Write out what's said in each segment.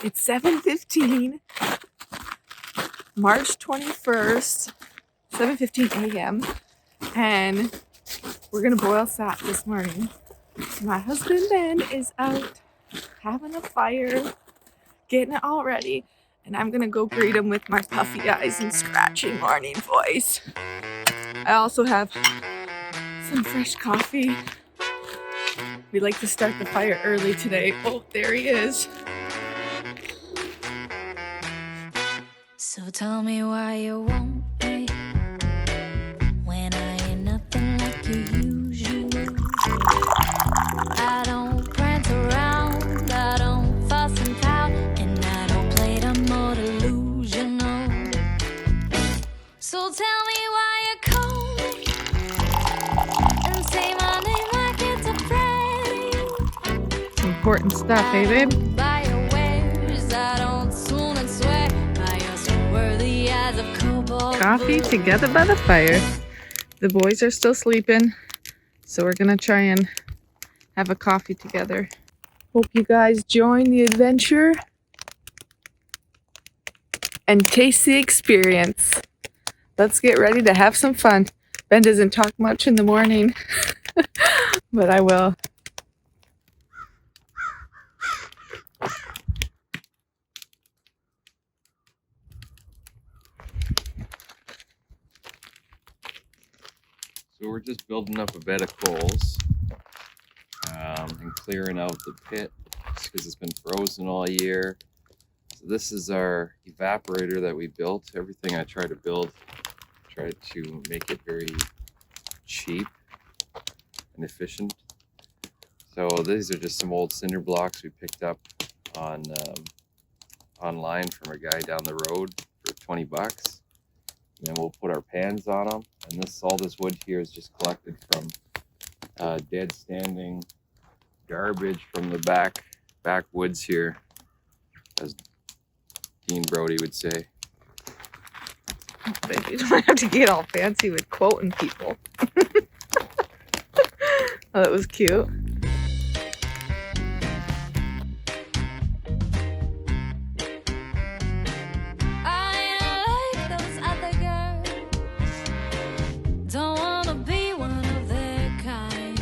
It's 7:15, March 21st, 7:15 a.m. and we're gonna boil sap this morning. My husband Ben is out having a fire, getting it all ready, and I'm gonna go greet him with my puffy eyes and scratchy morning voice. I also have some fresh coffee. We like to start the fire early today. Oh, there he is. So tell me why you want me when I ain't nothing like you usual. I don't prance around, I don't fuss and pout, and I don't play the more delusional. So tell me why you call me and say my name like it's a Friday. Important stuff, eh, babe? By your wares, I don't swoon and swear by your so worthy as a cobalt. Coffee together by the fire. The boys are still sleeping, so we're gonna try and have a coffee together. Hope you guys join the adventure and taste the experience. Let's get ready to have some fun. Ben doesn't talk much in the morning, but I will. So we're just building up a bed of coals and clearing out the pit just because it's been frozen all year. So this is our evaporator that we built. Everything I try to build, try to make it very cheap and efficient. So these are just some old cinder blocks we picked up on online from a guy down the road for 20 bucks. And then we'll put our pans on them. And all this wood here is just collected from dead standing garbage from the backwoods here, as Dean Brody would say. But you don't have to get all fancy with quoting people. Oh, that was cute. Don't wanna be one of their kind.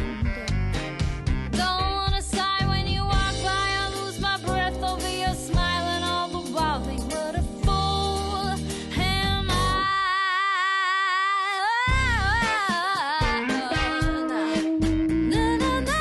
Don't wanna sigh when you walk by. I lose my breath over your smile, and all the while think what a fool am I. Na, na, na,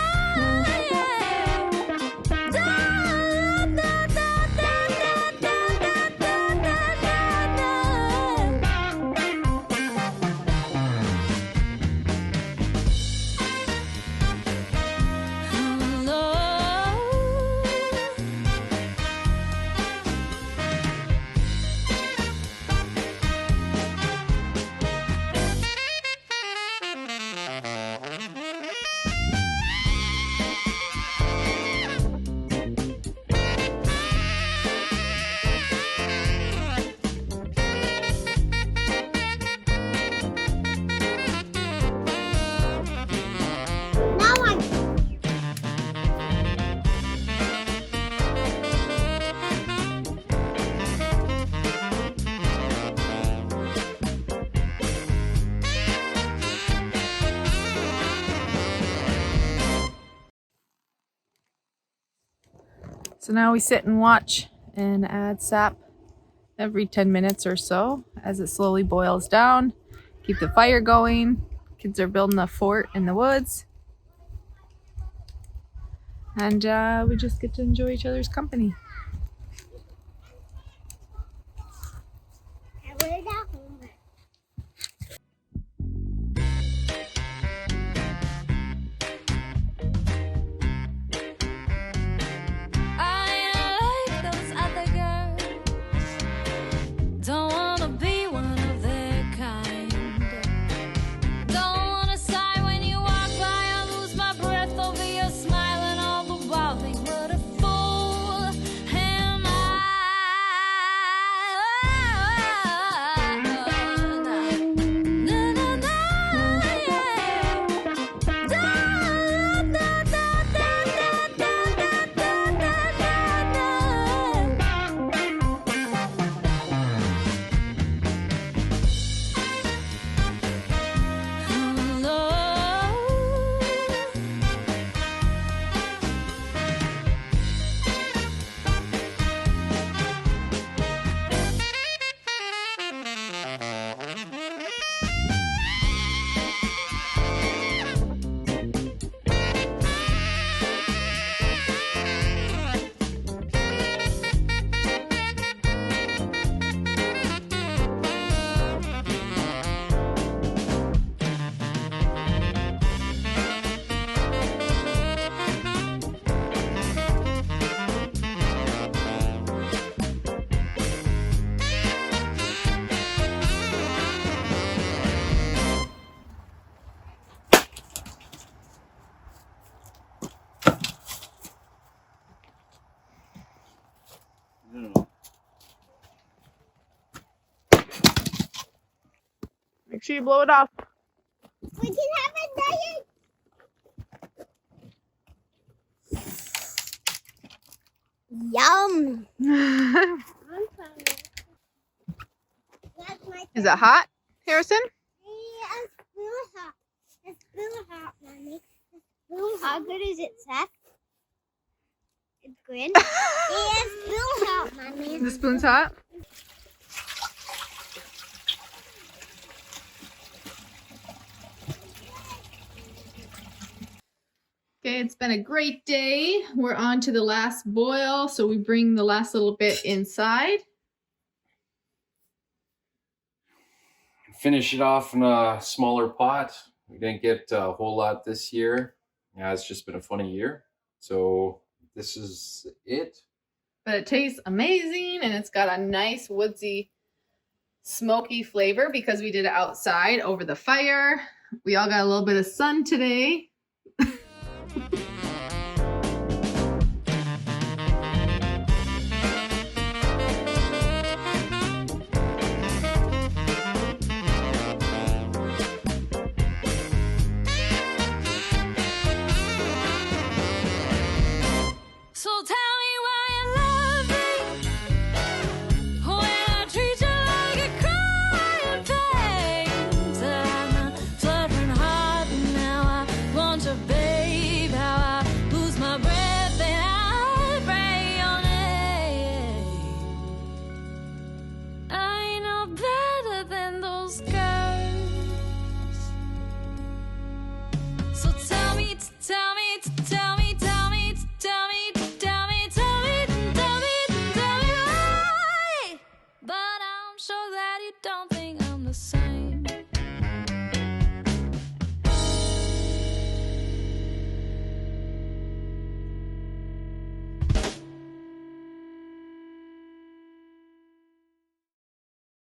So now we sit and watch and add sap every 10 minutes or so as it slowly boils down. Keep the fire going. Kids are building a fort in the woods. And we just get to enjoy each other's company. don't wanna be one of their kind. Don't wanna sigh when you walk by. I lose my breath over your smile, and all the while think what a fool Make sure you blow it off. We can have a diet. Yum. Is it hot, Harrison? Yeah, it's really hot. It's really hot, Mommy. It's really hot. How good is it, Seth? It's good. Yeah, it's really hot, Mommy. The spoon's hot? Okay, it's been a great day. We're on to the last boil, so we bring the last little bit inside. Finish it off in a smaller pot. We didn't get a whole lot this year. Yeah, it's just been a funny year. So this is it. But it tastes amazing, and it's got a nice woodsy, smoky flavor because we did it outside over the fire. We all got a little bit of sun today. So tell me why you love me when I treat you like a crying thing. Said I'm a fluttering heart and now I want you, babe. How I lose my breath and I pray on it. I know better than those girls. So tell